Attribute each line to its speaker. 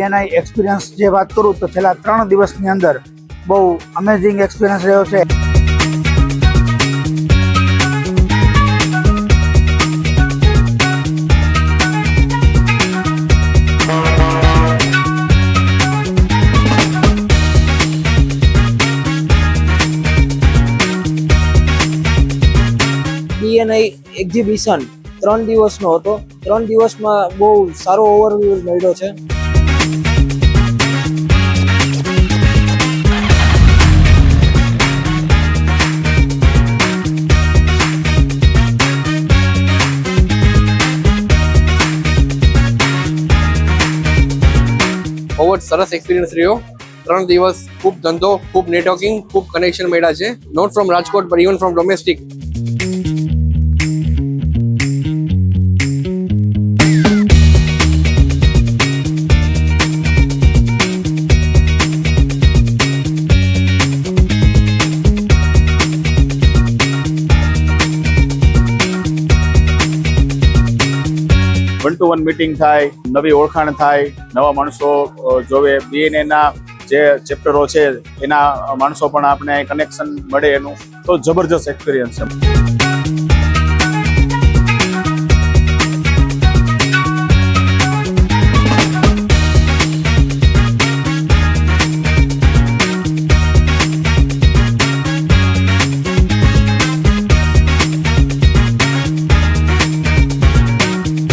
Speaker 1: BNI experience જે વાત કરું તો છેલ્લા 3 દિવસની અંદર બહુ અમેઝિંગ એક્સપિરિયન્સ રહ્યો છે.
Speaker 2: BNI એક્ઝિબિશન 3 દિવસનો હતો. 3 દિવસમાં બહુ સારો ઓવરવ્યૂ મળ્યો છે.
Speaker 3: બહુ જ સરસ એક્સપિરિયન્સ રહ્યો. 3 દિવસ ખૂબ ધંધો, ખૂબ નેટવર્કિંગ, ખૂબ કનેક્શન મળ્યા છે. Not from Rajkot but even from domestic.
Speaker 4: One to one meeting થાય, નવી ઓળખાણ થાય, નવા માણસો જોવે, BNI ના જે ચેપ્ટરો છે એના માણસો પણ આપણે કનેક્શન મળે, એનું તો જબરજસ્ત એક્સપિરિયન્સ છે.